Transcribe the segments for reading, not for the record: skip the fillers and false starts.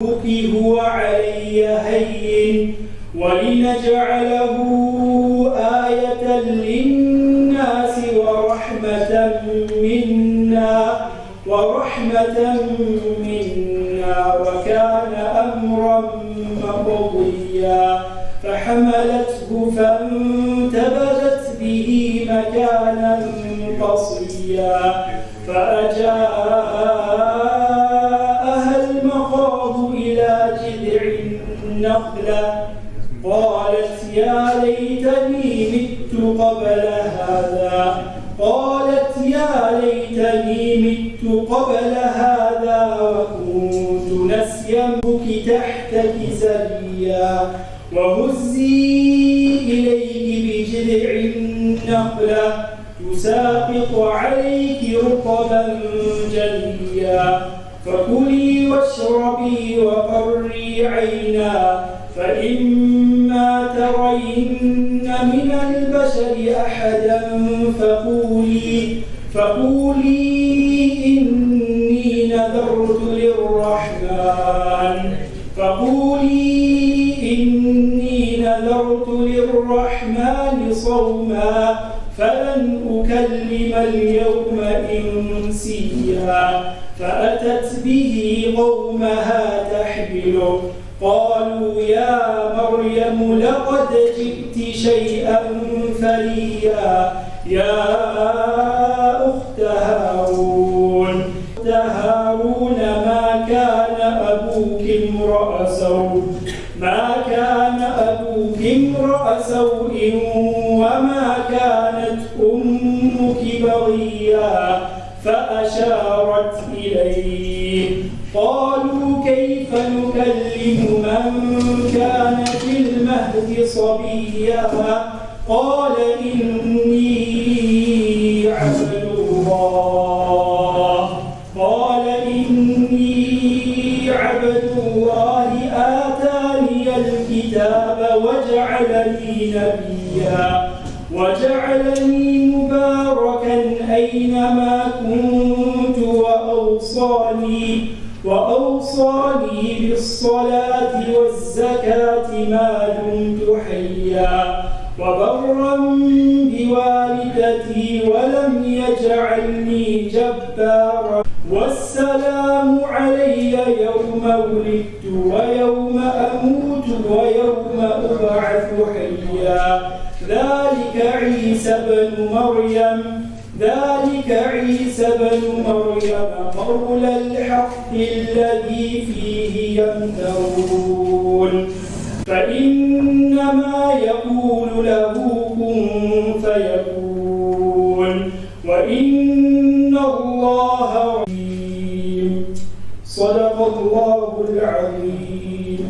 هو علي هين ولنجعله آية للناس ورحمة منا وكان أمرا مقضيا فحملته فانتبذت به مكانا قصيا فأجاءها المخاض إلى جذع النخلة قالت يا ليتني مت قبل هذا وكنت نسيا تحتك سريا وهزي إليك بجذع النخلة تساقط عليك رطبا جنيا فكلي واشربي وقري عينا فإما ترين من البشر أحدا فقولي إني نذرت للرحمن صوما فلن أكلم اليوم إنسيا فأتت به قومها تحمله قالوا يا مريم لقد جئت شيئا فريا يا أخت هارون ما كان أبوك امرأ سوء وما كانت أمك بغيا فأشارت إليه قالوا كيف نكلم من كان في المهد صبيا قال إني عبد الله آتاني الكتاب وجعلني مباركا أينما كنت وأوصاني بالصلاة والزكاة ما دمت حيا وبرا بوالدتي ولم يجعلني جبارا والسلام علي يوم ولدت ويوم أموت ويوم أبعث حيا ذلك عيسى بن مريم قول الحق الذي فيه يمترون فإنما يقول له كن فيكون وإن الله رحيم صدق الله العظيم.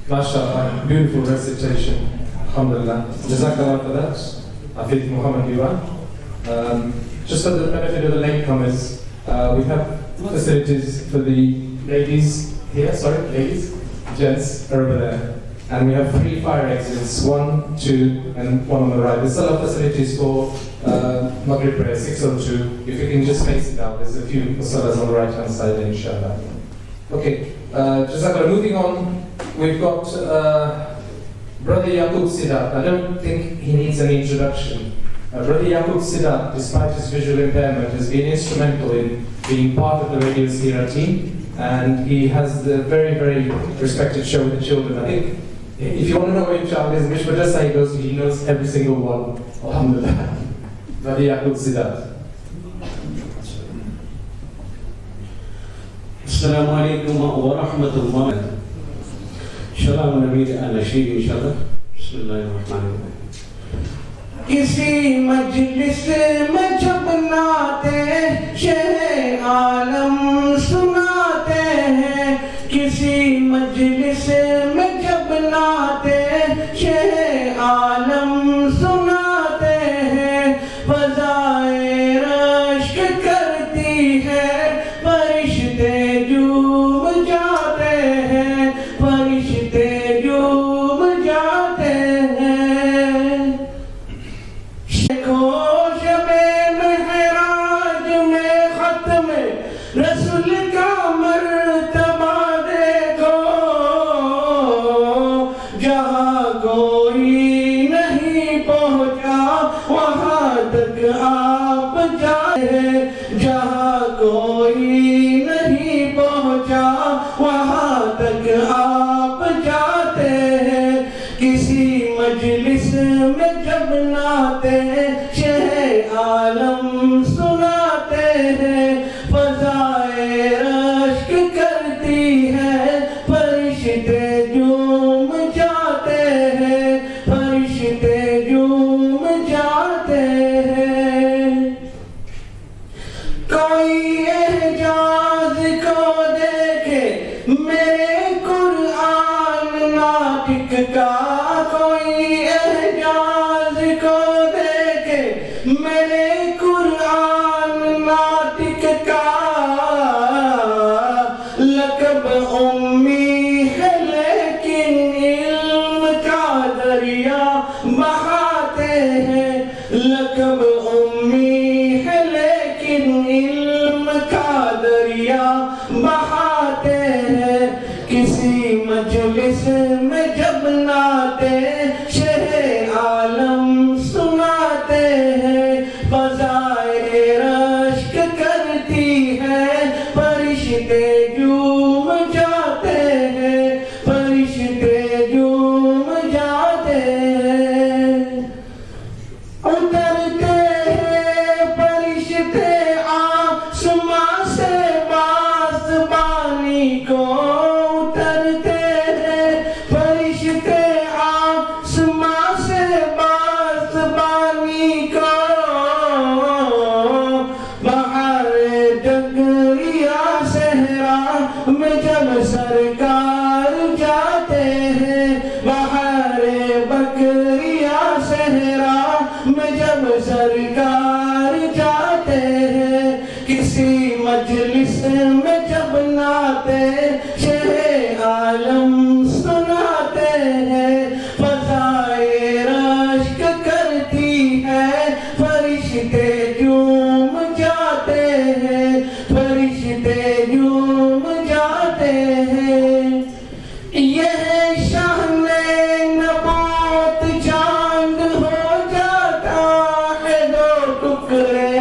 MashaAllah, beautiful recitation. Alhamdulillah. Jazakallah for that. Afid Muhammad Iwan. Just for the benefit of the latecomers, we have facilities for the ladies here, gents are over there. And we have 3 fire exits, 1, 2, and 1 on the right. There's a lot of facilities for Maghrib prayer, 602. If you can just face it out, there's a few salas on the right hand side, inshallah. Okay, Jazakallah. Moving on, we've got Brother Yaqub Sidat. I don't think he needs any introduction. Brother Yaqub Sidat, despite his visual impairment, has been instrumental in being part of the Radio Seerah team, and he has the very, very respected show with the children. I think if you want to know where your child is, which madrasa he goes to, he knows every single one. Alhamdulillah. Brother Yaqub Sidat. Assalamu alaikum wa rahmatullah. Shalom Nabi al-Nashid inshallah. Bismillahirrahmanirrahim. किसी मजलिस में जब नाते शेर आलम सुनाते हैं, किसी मजलिस में जब नाते शेर आलम सुनाते हैं, फज़ाए रश्क करती है, फरिश्ते झूम जाते हैं, फरिश्ते झूम जाते हैं। Yes. دریا بہاتے ہیں کسی مجلس میں جب نعتِ شہ عالم سناتے ہیں فضائے رشک کرتی ہے فرشتے جھوم جاتے ہیں فرشتے جھوم جاتے ہیں اترتے ہیں فرشتے آسمان سے پاسبانی کو اترتے ہیں فرشتے آسمان سے پاسبانی کو بہار ڈگریا صحرا میں جب سرکار جاتے ہیں بہار بکریا صحرا میں جب سرکار جاتے ہیں کسی مجلس میں جب نعتِ شہ عالم سناتے ہیں فضائے رشک کرتی ہے فرشتے جھوم جاتے ہیں فرشتے جھوم جاتے ہیں یہ شان نبوت چاند ہو جاتا ہے دو ٹکڑے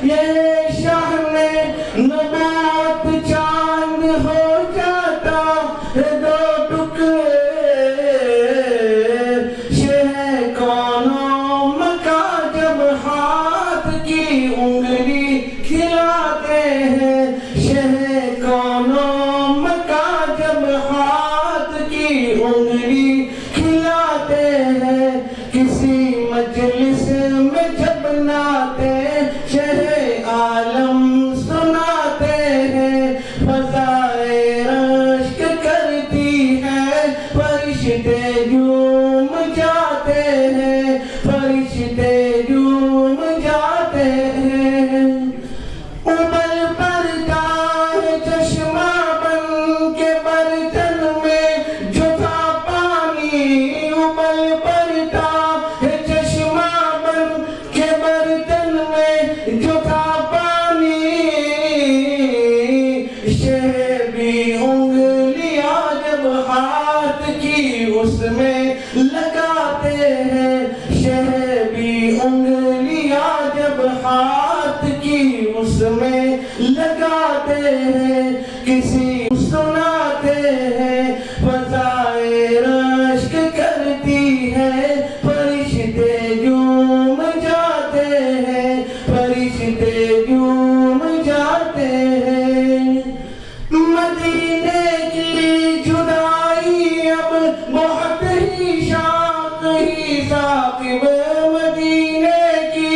یہ شان نبوت چاند ہو جاتا ہے دو ٹکڑے شہ کونوں مکہ جب ہاتھ کی انگلی کھلاتے ہیں شہ کونوں مکہ جب ہاتھ کی انگلی کھلاتے ہیں کسی مجلس میں جب نعتِ شہ عالم سناتے ہیں فضائے رشک کرتی ہے فرشتے جھوم جاتے ہیں فرشتے جھوم جاتے ہیں ابل پڑتا ہے چشمہ بن کے برتن میں جو تھا پانی ابل پڑتا ہے چشمہ بن کے برتن میں جو تھا پانی شہ بھی انگلیاں جب ہاتھ کی اس میں لگاتے ہیں شہ بھی انگلیاں جب ہاتھ کی اس میں لگاتے ہیں کسی سناتے ہیں فضائے رشک کرتی ہے فرشتے جھوم جاتے ہیں فرشتے جھوم جاتے ہیں مدینے کی جدائی اب بہت ہی شاق ہی ثاقب مدینے کی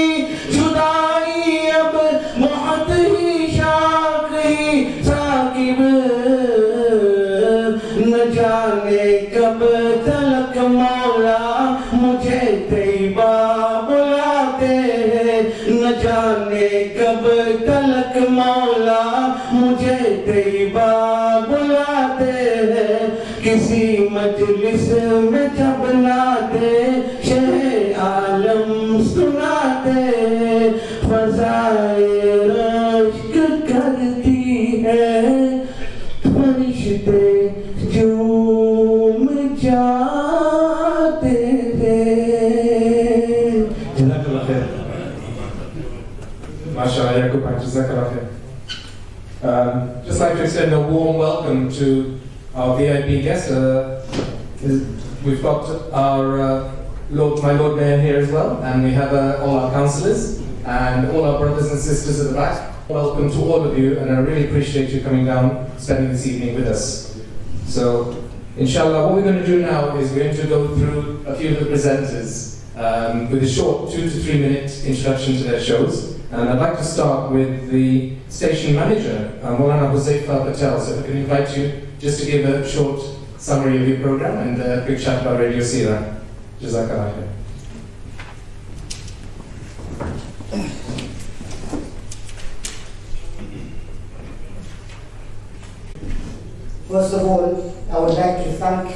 جدائی اب بہت ہی شاق ہی ثاقب نہ جانے کب تلک مولا مجھے طیبہ بلاتے ہیں نہ جانے کب تلک مولا مجھے طیبہ بلاتے ہیں کسی مجلس میں جب نعتِ شہ عالم سناتے ہیں فضائے رشک کرتی ہے فرشتے جھوم جاتے ہیں جزاک اللہ خیر MashaAllah, Yaqub bhai, Jazakallah khair. Just like to extend a warm welcome to our VIP guests. We've got our my Lord Mayor here as well, and we have all our councillors and all our brothers and sisters at the back. Welcome to all of you, and I really appreciate you coming down, spending this evening with us. So, inshallah, what we're going to do now is we're going to go through a few of the presenters with a short 2 to 3 minute introduction to their shows. And I'd like to start with the station manager, Maulana Huzaifa Patel. So if I can invite you just to give a short summary of your program and a quick chat about Radio Seerah. Jazakallah khair. First of all, I would like to thank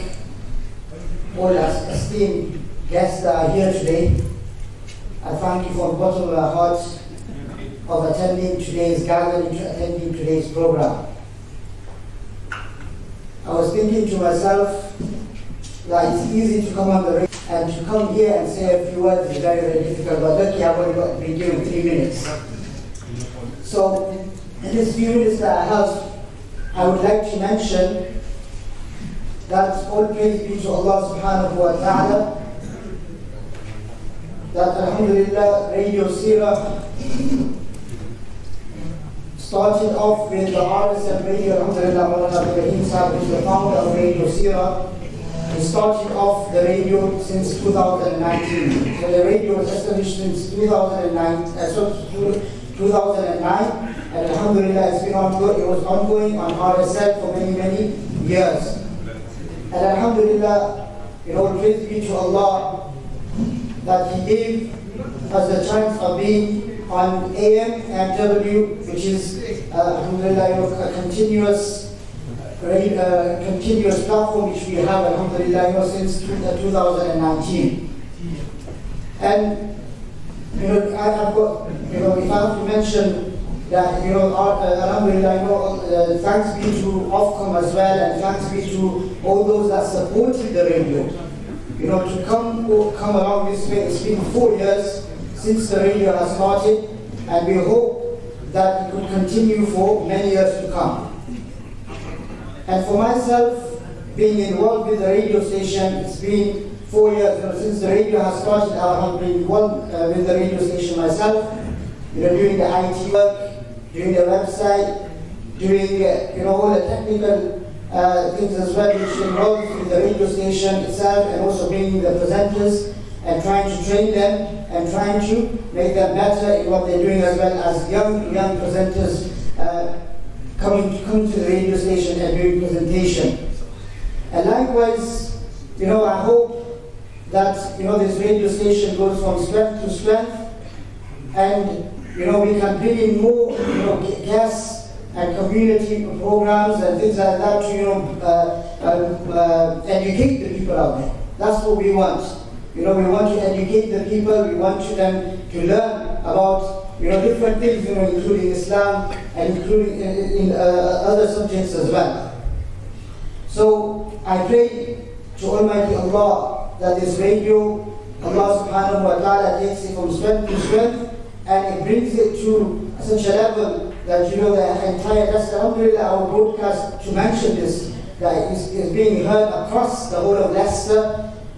all our esteemed guests that are here today. I thank you from the bottom of our hearts. of attending today's gathering, attending today's program. I was thinking to myself that it's easy to come on the radio and to come here and say a few words is very, very difficult, but lucky I've only been given 3 minutes. So, in this few minutes that I have, I would like to mention that all praise be to Allah subhanahu wa ta'ala, that alhamdulillah, Radio Seerah started off with the RSM radio, alhamdulillah, Maulana Ibrahim Sahib, who is the founder of Radio Seerah. He started off the radio since 2019. So the radio was established since 2009, and alhamdulillah, it's been ongoing. It was ongoing on RSL for many, many years. And alhamdulillah, praise be to Allah that He gave us the chance of being on AM and W, which is alhamdulillah, a continuous platform which we have alhamdulillah since 2019. And I've got, if I have to mention that, alhamdulillah, thanks be to Ofcom as well, and thanks be to all those that supported the radio. To come along this way. It's been 4 years since the radio has started, and we hope that it could continue for many years to come. And for myself, being involved with the radio station, it's been 4 years since the radio has started. I have been involved with the radio station myself, doing the IT work, doing the website, doing all the technical things as well, which involves with the radio station itself, and also bringing the presenters and trying to train them and trying to make them better in what they're doing, as well as young presenters come to the radio station and doing presentation. And likewise, I hope that this radio station goes from strength to strength, and we can bring in more guests and community programs and things like that to educate the people out there. That's what we want. We want to educate the people. We want them to learn about different things, including Islam and including in other subjects as well. So I pray to Almighty Allah that this radio, Allah subhanahu wa ta'ala takes it from strength to strength, and it brings it to such a level that the entire, that's alhamdulillah, our broadcast, to mention this, that is being heard across the whole of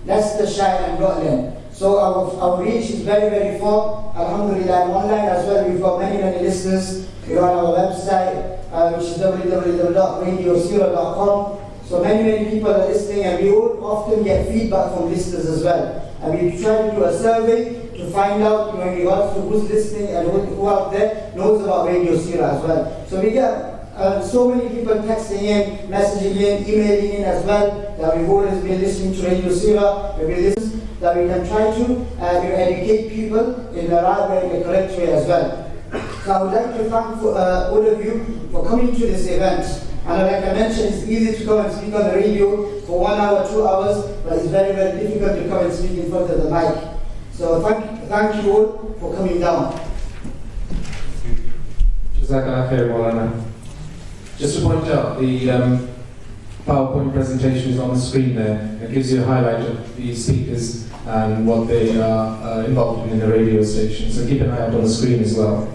Leicestershire and Rutland. So our reach is very, very far, alhamdulillah, and online as well. We've got many, many listeners on our website, which is www.radioseerah.com. So many people are listening, and we often get feedback from listeners as well. And we try to do a survey to find out in regards to who's listening and who out there knows about Radio Seerah as well. So we get so many people texting in, messaging in, emailing in as well, that we've always been listening to Radio Seerah, that we can try to educate people in the right way, in the correct way as well. So I would like to thank all of you for coming to this event. And like I mentioned, it's easy to come and speak on the radio for 1 hour, 2 hours, but it's very, very difficult to come and speak in front of the mic. So thank you all for coming down. Jazakallah khair, Maulana. Just to point out, the PowerPoint presentation is on the screen there. It gives you a highlight of the speakers and what they are involved in the radio station. So keep an eye out on the screen as well.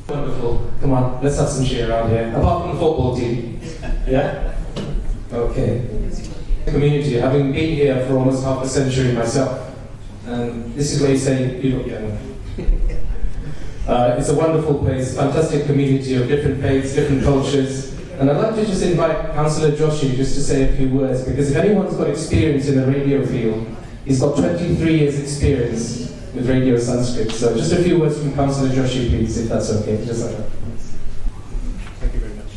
Wonderful. Come on, let's have some cheer around here. Apart from the football team. Yeah? Okay. Community, having been here for almost half a century myself, and this is where you say you don't get one. It's a wonderful place, fantastic community of different faiths, different cultures. And I'd like to just invite Councillor Joshi just to say a few words, because if anyone's got experience in the radio field, he's got 23 years experience with Radio Sanskrit. So just a few words from Councillor Joshi, please, if that's okay. Just like that. Thank you very much.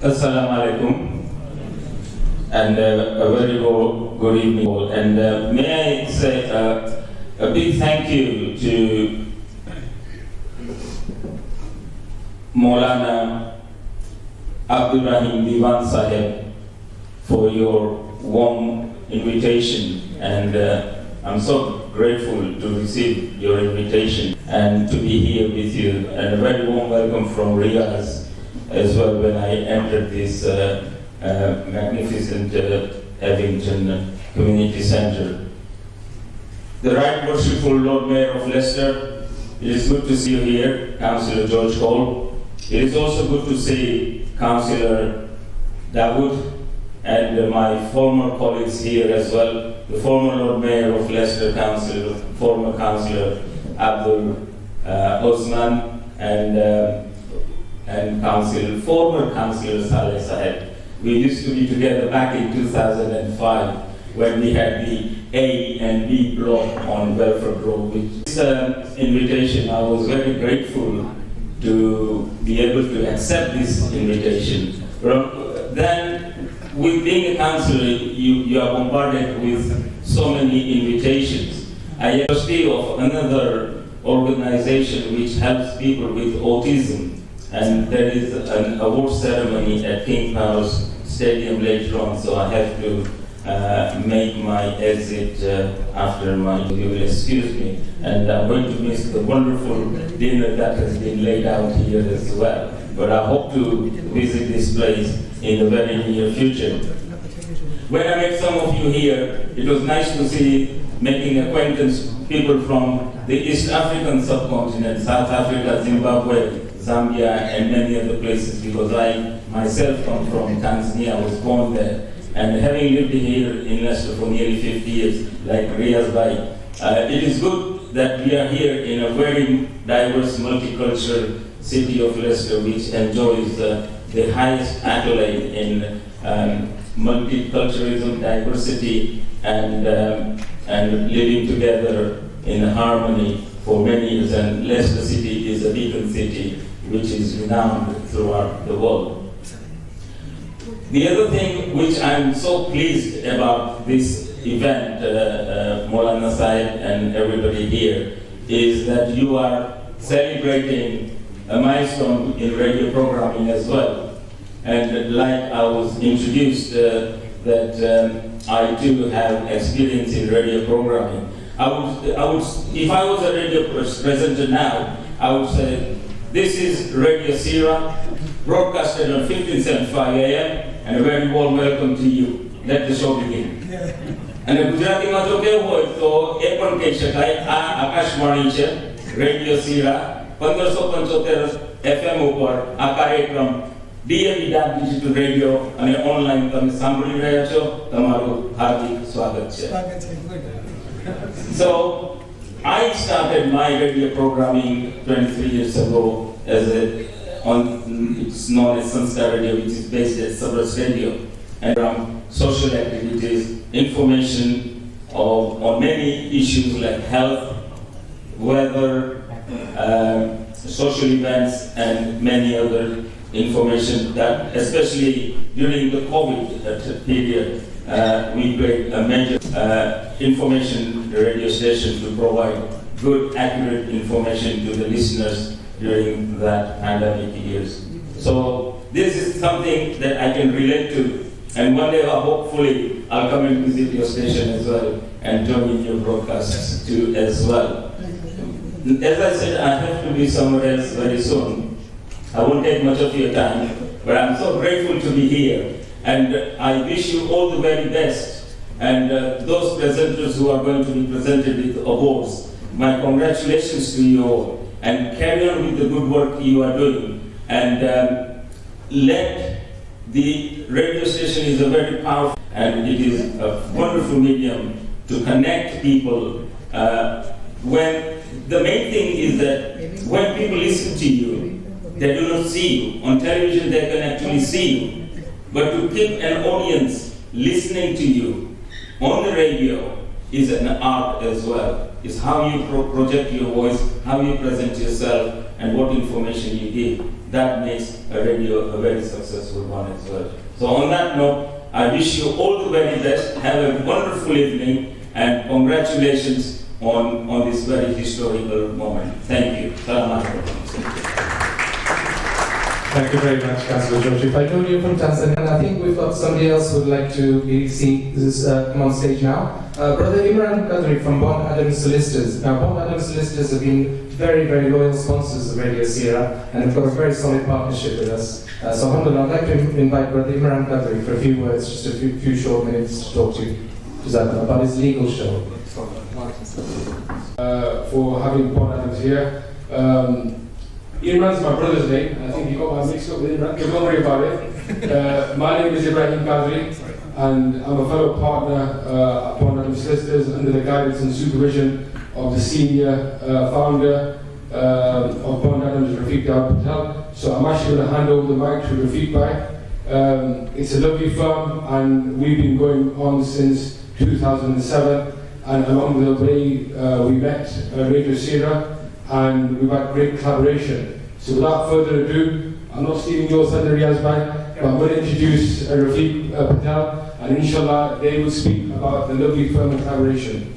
Assalamu alaikum. And a very good evening all. And may I say a big thank you to Maulana Abdurrahim Diwan Sahib for your warm invitation and I'm so grateful to receive your invitation and to be here with you. And a very warm welcome from Riyadh as well when I entered this magnificent Evington Community Center. The Right Worshipful Lord Mayor of Leicester, it is good to see you here, Councillor George Hall. It is also good to see Councillor Dawood and my former colleagues here as well, the former Lord Mayor of Leicester Council, former Councillor Abdul Osman, and former Councillor Saleh Saheb. We used to be together back in 2005 when we had the A and B block on Welford Road. With this invitation, I was very grateful to be able to accept this invitation. Then, with being a councillor, you are bombarded with so many invitations. I am trustee of another organization which helps people with autism, and there is an award ceremony at King Power's Stadium later on, so I have to make my exit after my, you will excuse me, and I'm going to miss the wonderful dinner that has been laid out here as well. But I hope to visit this place in the very near future. When I met some of you here, it was nice to see making acquaintance people from the East African subcontinent, South Africa, Zimbabwe, Zambia, and many other places, because I myself come from Tanzania. I was born there. And having lived here in Leicester for nearly 50 years, like Riaz Bhai, it is good that we are here in a very diverse, multicultural city of Leicester, which enjoys the highest accolade in multiculturalism, diversity, and living together in harmony for many years. And Leicester City is a beacon city which is renowned throughout the world. The other thing which I'm so pleased about this event, Maulana Saib and everybody here, is that you are celebrating a milestone in radio programming as well. And like I was introduced, that I too have experience in radio programming. I would, if I was a radio presenter now, I would say, this is Radio Seerah, broadcasted on 1575 AM, and a very warm welcome to you. Let the show begin. And the Gujarati માં જો કેવું હોય તો એ પણ કહી શકાય, આ આકાશવાણી છે રેડિયો સીરા 1575 FM ઉપર આ કાર્યક્રમ DAB ડિજિટલ રેડિયો અને ઓનલાઈન તમે સાંભળી રહ્યા છો. તમારું હાર્દિક સ્વાગત છે. So I started my radio programming 23 years ago as it's known as Sanskar Radio, which is based at Sabras Radio, and from social activities, information on many issues like health, weather, social events, and many other information that, especially during the COVID period, we played a major information radio station to provide good, accurate information to the listeners during that pandemic years. So this is something that I can relate to, and one day hopefully I'll come and visit your station as well and join in your broadcasts too as well. As I said, I have to be somewhere else very soon. I won't take much of your time, but I'm so grateful to be here, and I wish you all the very best. And those presenters who are going to be presented with awards, my congratulations to you all. And carry on with the good work you are doing. And let the radio station is a very powerful, and it is a wonderful medium to connect people. When the main thing is that when people listen to you, they do not see you. On television, they can actually see you. But to keep an audience listening to you on the radio is an art as well. It's how you project your voice, how you present yourself, and what information you give. That makes a radio a very successful one as well. So on that note, I wish you all the very best. Have a wonderful evening, and congratulations on this very historical moment. Thank you. Salam alaikum. Thank you very much, Councillor George. If I know you from Tanzania, and I think we've got somebody else who would like to be seen this come on stage now. Brother Imran Qadri from Bond Adams Solicitors. Now, Bond Adams Solicitors have been very, very loyal sponsors of Radio Seerah and have got a very solid partnership with us. So, alhamdulillah, I'd like to invite Brother Imran Qadri for a few words, just a few short minutes to talk to you about his legal show. For having Bond Adams here. Imran's my brother's name, and I think you got my mixed up with Imran. Don't worry about it. My name is Ibrahim Qadri, and I'm a fellow partner at Bond Adams Solicitors under the guidance and supervision of the senior founder of Bond Adams, Rafiq Patel. So I'm actually going to hand over the mic to Rafiq Bhai. It's a lovely firm, and we've been going on since 2007. And along the way, we met Radio Seerah, and we've had great collaboration. So without further ado, I'm not stealing your thunder, Riaz Bhai, but I'm going to introduce Rafiq Patel, and inshallah they will speak about the lovely firm and collaboration.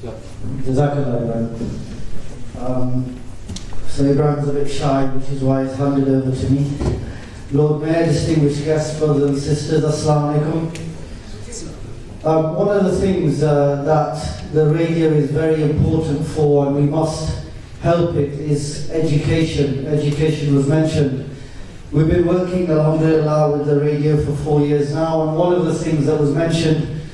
Jazakallah, Ibrahim. So Ibrahim's a bit shy, which is why he's handed over to me. Lord Mayor, distinguished guests, brothers and sisters, Assalamu alaikum. One of the things that the radio is very important for, and we must help it, is education. Education was mentioned. We've been working, alhamdulillah, with the radio for 4 years now, and one of the things that was mentioned